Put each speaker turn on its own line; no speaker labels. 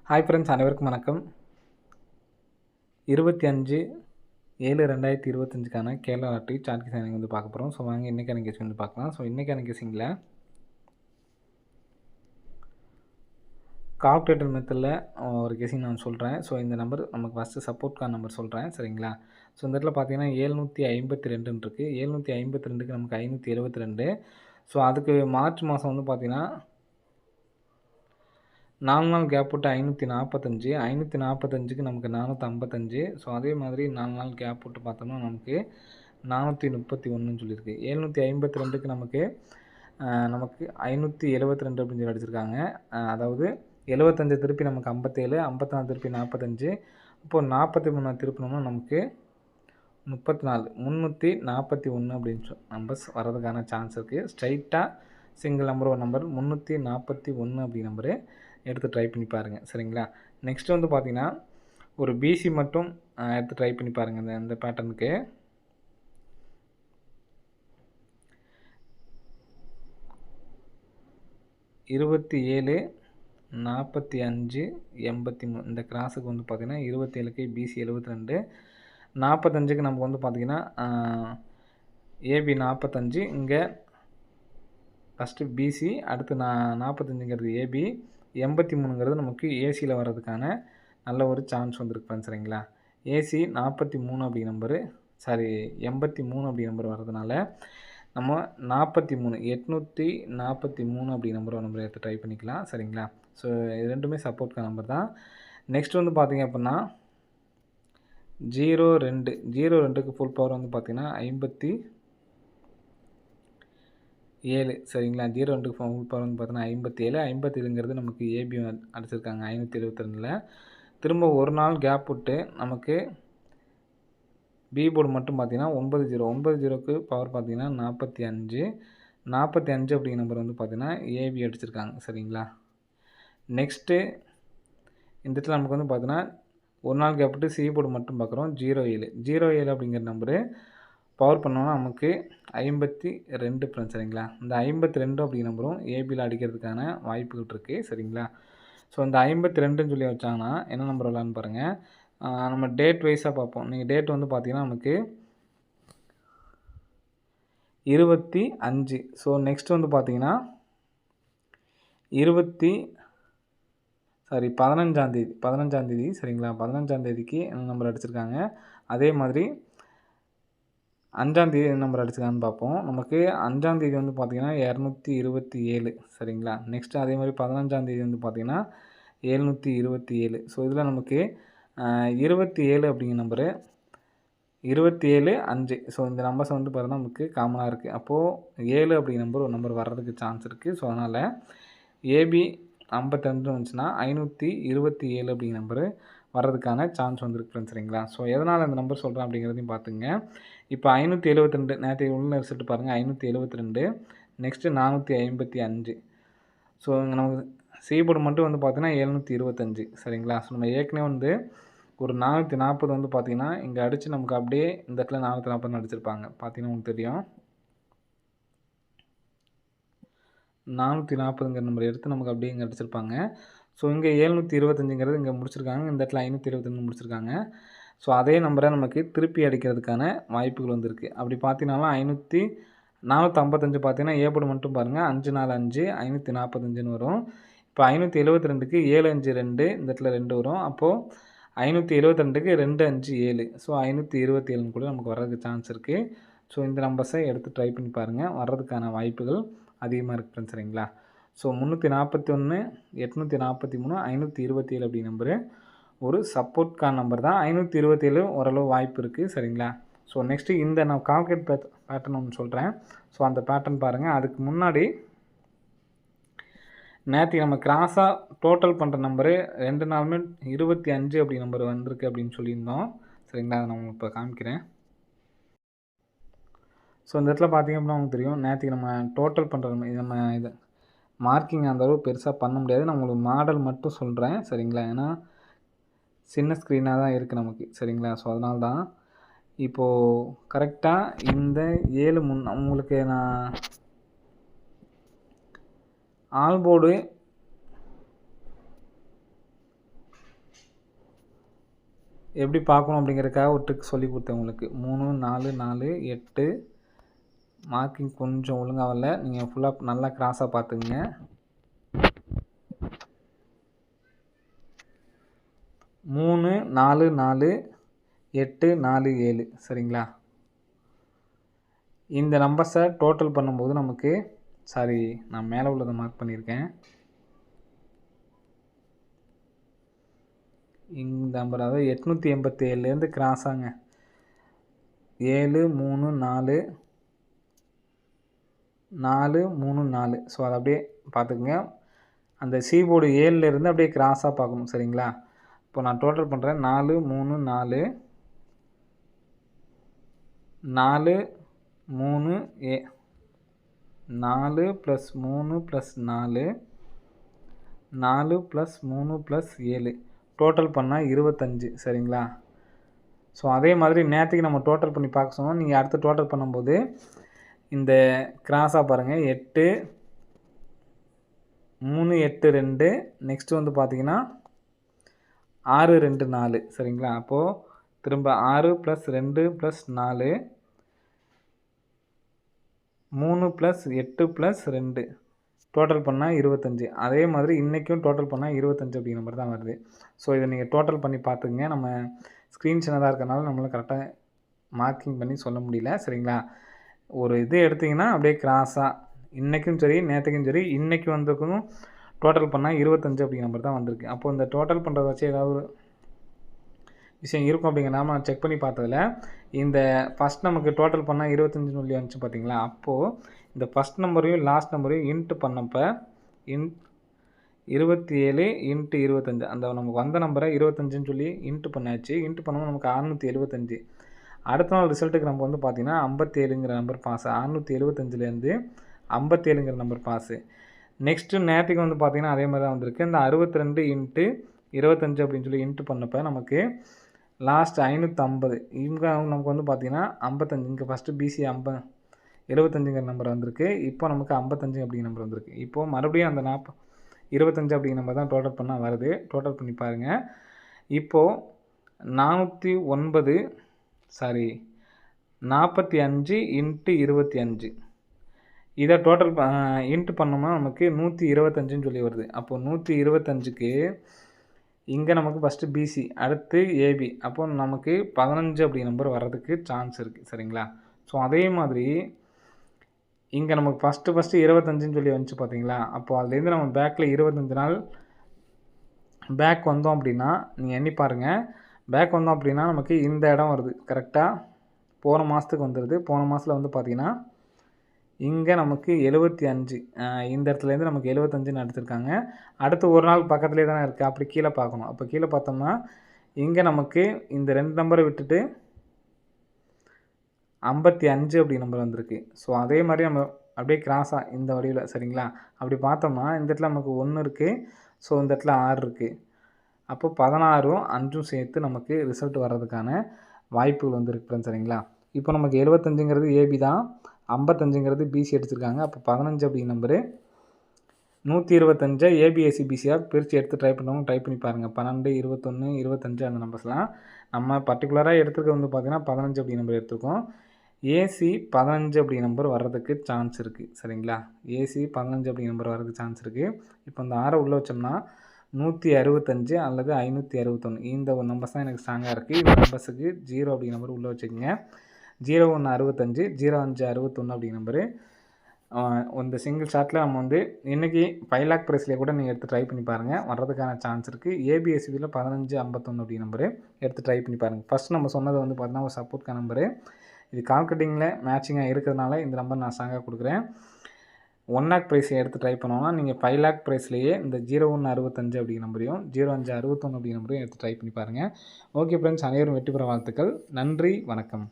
Hi friends, அனைவருக்கும் வணக்கம். 25/7/2025க்கான Kerala lottery chart guessing வந்து பார்க்க போகிறோம். ஸோ வாங்க இன்றைக்கான கெஸிங் வந்து பார்க்கலாம். ஸோ இன்றைக்கான கெஸிங்கில் கால்குலேட்டர் மெத்தடில் ஒரு கெஸிங் நான் சொல்கிறேன். ஸோ இந்த நம்பர் நமக்கு ஃபஸ்ட்டு சப்போர்ட்கான நம்பர் சொல்கிறேன், சரிங்களா? ஸோ இந்த இடத்துல பார்த்தீங்கன்னா 752 இருக்குது. 752க்கு நமக்கு 572. ஸோ அதுக்கு மார்ச் மாதம் வந்து பார்த்தீங்கன்னா 4 நாள் கேப் விட்டு 545, 545க்கு நமக்கு 455. ஸோ அதே மாதிரி 4 நாள் கேப் விட்டு பார்த்தோம்னா நமக்கு 431 சொல்லியிருக்கு. 752க்கு நமக்கு 572 அப்படின்னு சொல்லி அடிச்சிருக்காங்க. அதாவது 75 திருப்பி நமக்கு 57, 54 திருப்பி 45. இப்போது 43 திருப்பினோம்னா நமக்கு 34, 341 அப்படின்னு நம்பர்ஸ் வர்றதுக்கான சான்ஸ் இருக்குது. ஸ்ட்ரைட்டாக சிங்கிள் நம்பர் ஒரு நம்பர் 341 அப்படி நம்பரு எடுத்து ட்ரை பண்ணி பாருங்கள், சரிங்களா? நெக்ஸ்ட் வந்து பார்த்திங்கன்னா ஒரு பிசி மட்டும் எடுத்து ட்ரை பண்ணி பாருங்கள். இந்த பேட்டர்னுக்கு 27, 45, 83 இந்த கிராஸுக்கு வந்து பார்த்திங்கன்னா 27க்கு பிசி 72, 45க்கு நமக்கு வந்து பார்த்திங்கன்னா ஏபி 45. இங்கே ஃபஸ்ட்டு பிசி, அடுத்து 45ங்கிறது ஏபி, 83ங்கிறது நமக்கு ஏசியில் வர்றதுக்கான நல்ல ஒரு சான்ஸ் வந்துருக்கு ஃப்ரெண்ட்ஸ், சரிங்களா? ஏசி 43 அப்படி நம்பரு 83 அப்படி நம்பர் வர்றதுனால நம்ம 43, 843 அப்படி நம்பர் எடுத்து ட்ரை பண்ணிக்கலாம், சரிங்களா? ஸோ இது ரெண்டுமே சப்போர்ட்கான நம்பர் தான். நெக்ஸ்ட் வந்து பார்த்திங்க அப்படின்னா 02க்கு ஃபுல் பவர் வந்து பார்த்திங்கன்னா 57, சரிங்களா? 02க்கு ஃபுல் பவர் வந்து பார்த்தீங்கன்னா 57. 57ங்கிறது நமக்கு ஏபி அடிச்சிருக்காங்க 572. திரும்ப ஒரு நாள் கேப் விட்டு நமக்கு பி போர்டு மட்டும் பார்த்தீங்கன்னா 90க்கு பவர் பார்த்தீங்கன்னா 45. 45 அப்படிங்கிற நம்பர் வந்து பார்த்தீங்கன்னா ஏபி அடிச்சிருக்காங்க, சரிங்களா? நெக்ஸ்ட்டு இந்த இடத்துல நமக்கு வந்து பார்த்தீங்கன்னா ஒரு நாள் கேப் விட்டு சி போர்டு மட்டும் பார்க்குறோம் 07 அப்படிங்கிற நம்பரு பவர் பண்ணோன்னா நமக்கு 52 ஃப்ரெண்ட்ஸ், சரிங்களா? இந்த 52 அப்படிங்கிற நம்பரும் ஏபியில் அடிக்கிறதுக்கான வாய்ப்புகள் இருக்குது, சரிங்களா? ஸோ இந்த 52ன்னு சொல்லி வச்சாங்கன்னா என்ன நம்பர் வரலான்னு பாருங்கள். நம்ம டேட் வைஸாக பார்ப்போம். நீங்கள் டேட் வந்து பார்த்தீங்கன்னா நமக்கு 25. ஸோ நெக்ஸ்ட் வந்து பார்த்தீங்கன்னா 15ஆந்தேதி, சரிங்களா? 15ஆந்தேதிக்கு என்ன நம்பர் அடிச்சிருக்காங்க. அதே மாதிரி 5ஆந்தேதி என்ன நம்பர் அடிச்சிருக்காங்கன்னு பார்ப்போம். நமக்கு 5ஆந்தேதி வந்து பார்த்திங்கன்னா 227, சரிங்களா? நெக்ஸ்ட்டு அதே மாதிரி 15ஆந்தேதி வந்து பார்த்திங்கன்னா 727. ஸோ இதில் நமக்கு 27 அப்படிங்கிற நம்பரு 27, 5. ஸோ இந்த நம்பர்ஸ் வந்து பார்த்தீங்கன்னா நமக்கு காமனாக இருக்குது. அப்போது 7 அப்படிங்கிற ஒரு நம்பர் வர்றதுக்கு சான்ஸ் இருக்குது. ஸோ அதனால் ஏபி 52 வந்துச்சுன்னா 527 அப்படிங்கிற நம்பரு வர்றதுக்கான சான்ஸ் வந்துருக்கு ஃப்ரெண்ட்ஸ், சரிங்களா? ஸோ எதனால் அந்த நம்பர் சொல்கிறேன் அப்படிங்கிறதையும் பார்த்துங்க. இப்போ 572 நேற்று உள்ள ரிசல்ட் பாருங்கள், 572. நெக்ஸ்ட்டு 455. ஸோ இங்கே நமக்கு சி போர்டு மட்டும் வந்து பார்த்தீங்கன்னா 725, சரிங்களா? ஸோ நம்ம ஏற்கனவே வந்து ஒரு 440 வந்து பார்த்திங்கன்னா இங்கே அடித்து நமக்கு அப்படியே இந்த இடத்துல 440 அடிச்சிருப்பாங்க. பார்த்தீங்கன்னா உங்களுக்கு தெரியும் 440ங்கிற நம்பர் எடுத்து நமக்கு அப்படியே இங்கே அடிச்சிருப்பாங்க. ஸோ இங்கே 725ங்கிறது இங்கே முடிச்சிருக்காங்க, இந்த இடத்துல 522 முடிச்சிருக்காங்க. ஸோ அதே நம்பரை நமக்கு திருப்பி அடிக்கிறதுக்கான வாய்ப்புகள் வந்துருக்கு. அப்படி பார்த்தீங்கன்னாலும் 455 பார்த்தீங்கன்னா ஏ போர்டு மட்டும் பாருங்கள் 5 4 5 545ன்னு வரும். இப்போ 572க்கு 752 இந்த இடத்துல 2 வரும். அப்போது 572க்கு 2 5 7. ஸோ 527 கூட நமக்கு வர்றதுக்கு சான்ஸ் இருக்குது. ஸோ இந்த நம்பர்ஸை எடுத்து ட்ரை பண்ணி பாருங்கள், வர்றதுக்கான வாய்ப்புகள் அதிகமாக இருக்குது ஃப்ரெண்ட்ஸ், சரிங்களா? ஸோ 341, 843, 527 அப்படி நம்பரு ஒரு சப்போர்ட்கான நம்பர் தான். 527 ஓரளவு வாய்ப்பு இருக்குது, சரிங்களா? ஸோ நெக்ஸ்ட்டு இந்த நான் கால்குலேட் பேட்டர்ன் ஒன்று சொல்கிறேன். ஸோ அந்த பேட்டர்ன் பாருங்கள். அதுக்கு முன்னாடி நேற்று நம்ம கிராஸாக டோட்டல் பண்ணுற நம்பரு 2 நாளுமே 25 அப்படி நம்பர் வந்திருக்கு அப்படின்னு சொல்லியிருந்தோம், சரிங்களா? அதை நான் இப்போ காமிக்கிறேன். ஸோ இந்த இடத்துல பார்த்திங்க அப்படின்னா உங்களுக்கு தெரியும், நேற்றுக்கு நம்ம டோட்டல் பண்ணுற நம்ம இது மார்க்கிங் அந்தளவு பெருசாக பண்ண முடியாது. நான் உங்களுக்கு மாடல் மட்டும் சொல்கிறேன், சரிங்களா? ஏன்னா சின்ன ஸ்க்ரீனாக தான் இருக்குது நமக்கு, சரிங்களா? ஸோ அதனால தான் இப்போது கரெக்டாக இந்த 7 உங்களுக்கு நான் ஆல் போர்டு எப்படி பார்க்கணும் அப்படிங்கிறதுக்காக ஒரு ட்ரிக் சொல்லி கொடுத்தேன் உங்களுக்கு. 3, 4, 4, 8 மார்க்கிங் கொஞ்சம் ஒழுங்காக வரல. நீங்கள் ஃபுல்லாக நல்லா கிராஸாக பார்த்துக்குங்க. 3, 4, 4, 8, 4, 7 சரிங்களா? இந்த நம்பர்ஸை டோட்டல் பண்ணும்போது நமக்கு சாரி நான் மேலே உள்ளதை மார்க் பண்ணியிருக்கேன். இந்த நம்பர் அதாவது 887லேருந்து கிராஸாங்க 7, 3, 4, 4, 3, 4. ஸோ அதை அப்படியே பார்த்துக்குங்க. அந்த சீபோர்டு 7லேருந்து அப்படியே கிராஸாக பார்க்கணும் சரிங்களா? இப்போ நான் டோட்டல் பண்ணுறேன். 4, 3, 4, 4, 3, 4 + 3 + 4, 4 + 3 + 7 டோட்டல் பண்ணால் 25 சரிங்களா? ஸோ அதே மாதிரி நேற்றுக்கு நம்ம டோட்டல் பண்ணி பார்க்க சொன்னோம். நீங்கள் அடுத்து டோட்டல் பண்ணும்போது இந்த கிராஸாக பாருங்கள் 8, 3, 8, 2 நெக்ஸ்ட்டு வந்து பார்த்தீங்கன்னா 6, 2, 4 சரிங்களா? அப்போது திரும்ப 6 + 2 + 4, 3 + 8 + 2 டோட்டல் பண்ணால் 25. அதே மாதிரி இன்றைக்கும் டோட்டல் பண்ணால் 25 அப்படிங்கிற மாதிரி தான் வருது. ஸோ இதை நீங்கள் டோட்டல் பண்ணி பார்த்துக்குங்க. நம்ம ஸ்க்ரீன் சின்னதாக இருக்கிறனால நம்மளால் கரெக்டாக மார்க்கிங் பண்ணி சொல்ல முடியல சரிங்களா? ஒரு இது எடுத்திங்கன்னா அப்படியே கிராஸாக இன்றைக்கும் சரி நேற்றுக்கும் சரி இன்றைக்கி வந்திருக்கணும் டோட்டல் பண்ணால் 25 அப்படிங்கிற மாதிரி தான் வந்திருக்கு. அப்போது இந்த டோட்டல் பண்ணுறத வச்சு ஏதாவது ஒரு விஷயம் இருக்கும் அப்படிங்கிறனால நான் செக் பண்ணி பார்த்ததில் இந்த ஃபஸ்ட் நமக்கு டோட்டல் பண்ணால் 25 சொல்லி வந்துச்சு பார்த்தீங்களா? அப்போது இந்த ஃபஸ்ட் நம்பரையும் லாஸ்ட் நம்பரையும் இன்ட்டு பண்ணப்போ 27 × 25 அந்த நமக்கு வந்த நம்பரை 25ன்னு சொல்லி இன்ட்டு பண்ணாச்சு. இன்ட்டு பண்ணும்போது நமக்கு 675. அடுத்த நாள் ரிசல்ட்டுக்கு நம்ம வந்து பார்த்திங்கன்னா 57ங்கிற நம்பர் பாஸு. 675லேருந்து 57ங்கிற நம்பர் பாஸு. நெக்ஸ்ட்டு நேற்றுக்கு வந்து பார்த்திங்கன்னா அதே மாதிரி தான் வந்திருக்கு. இந்த 62 × 25 அப்படின்னு சொல்லி இன்ட்டு பண்ணப்போ நமக்கு லாஸ்ட் 550. இங்கே நமக்கு வந்து பார்த்திங்கன்னா 55. இங்கே ஃபஸ்ட்டு பிசி 75ங்கிற நம்பர் வந்திருக்கு. இப்போ நமக்கு 55 அப்படிங்கிற நம்பர் வந்திருக்கு. இப்போது மறுபடியும் அந்த 25 அப்படிங்கிற நம்பர் தான் டோட்டல் பண்ணால் வருது. டோட்டல் பண்ணி பாருங்கள். இப்போது 45 × 25 இதை டோட்டல் இன்ட்டு பண்ணோம்னா நமக்கு 125ன்னு சொல்லி வருது. அப்போது 125க்கு இங்கே நமக்கு ஃபஸ்ட்டு பிசி அடுத்து ஏபி அப்போது நமக்கு 15 அப்படி நம்பர் வர்றதுக்கு சான்ஸ் இருக்குது சரிங்களா? ஸோ அதே மாதிரி இங்கே நமக்கு ஃபஸ்ட்டு 25ன்னு சொல்லி வந்துச்சு பார்த்தீங்களா? அப்போது அதுலேருந்து நம்ம பேக்கில் 25 நாள் பேக் வந்தோம் அப்படின்னா நீங்கள் எண்ணி பாருங்கள். பேக் வந்தோம் அப்படின்னா நமக்கு இந்த இடம் வருது கரெக்டாக போன மாதத்துக்கு வந்துடுது. போன மாதத்தில் வந்து பார்த்திங்கன்னா இங்கே நமக்கு 75 இந்த இடத்துலேருந்து நமக்கு 75ன்னு எடுத்திருக்காங்க. அடுத்து ஒரு நாள் பக்கத்துலேயே தானே இருக்குது. அப்படி கீழே பார்க்கணும். அப்போ கீழே பார்த்தோம்னா இங்கே நமக்கு இந்த 2 நம்பரை விட்டுட்டு 55 அப்படி நம்பர் வந்திருக்கு. ஸோ அதே மாதிரி நம்ம அப்படியே கிராஸாக இந்த வடிவில் சரிங்களா? அப்படி பார்த்தோம்னா இந்த இடத்துல நமக்கு 1 இருக்குது. ஸோ இந்த இடத்துல 6 இருக்குது. அப்போ 16ம் 5ம் சேர்த்து நமக்கு ரிசல்ட் வர்றதுக்கான வாய்ப்புகள் வந்துருக்கு சரிங்களா? இப்போ நமக்கு 75ங்கிறது ஏபி தான், 55ங்கிறது பிசி எடுத்திருக்காங்க. அப்போ 15 அப்படிங்கிற நம்பரு 125 ஏபிஎஸ்சி பிசியாக பிரித்து எடுத்து ட்ரை பண்ணவங்க ட்ரை பண்ணி பாருங்கள். 12, 21, 25 அந்த நம்பர்ஸ்லாம் நம்ம பர்டிகுலராக எடுத்துருக்க வந்து பார்த்திங்கன்னா 15 அப்படி நம்பர் எடுத்துருக்கோம். ஏசி 15 அப்படி நம்பர் வர்றதுக்கு சான்ஸ் இருக்குது சரிங்களா? ஏசி 15 அப்படி நம்பர் வர்றதுக்கு சான்ஸ் இருக்குது. இப்போ இந்த 6 உள்ளே வச்சோம்னா 165 அல்லது 561 இந்த ஒரு நம்பர்ஸ் தான் எனக்கு ஸ்ட்ராங்காக இருக்குது. இந்த நம்பர்ஸுக்கு 0 அப்படி நம்பர் உள்ளே வச்சுக்கோங்க. 01 65, 05 61 அப்படி நம்பரு இந்த சிங்கிள் ஷாட்டில் நம்ம வந்து இன்றைக்கி 5 லேக் ப்ரைஸ்லேயே கூட நீங்கள் எடுத்து ட்ரை பண்ணி பாருங்கள். வர்றதுக்கான சான்ஸ் இருக்குது. ஏபிஎஸ்சியில் 15 51 அப்படி நம்பரு எடுத்து ட்ரை பண்ணி பாருங்கள். ஃபஸ்ட் நம்ம சொன்னது வந்து பார்த்தீங்கன்னா ஒரு சப்போர்ட்கான நம்பரு. இது கால்குலேட்டிங்கில் மேட்சிங்காக இருக்கிறதுனால இந்த நம்பர் நான் ஸ்ட்ராங்காக கொடுக்குறேன். 1 லேக் ப்ரைஸை எடுத்து ட்ரை பண்ணோன்னா நீங்கள் 5 லேக் ப்ரைஸ்லேயே இந்த 01 65 அப்படிங்கிற நம்பரையும் 05 61 அப்படிங்கிற நம்பரையும் எடுத்து ட்ரை பண்ணி பாருங்கள். ஓகே ஃப்ரெண்ட்ஸ், அனைவரும் வெற்றி பெற வாழ்த்துக்கள். நன்றி, வணக்கம்.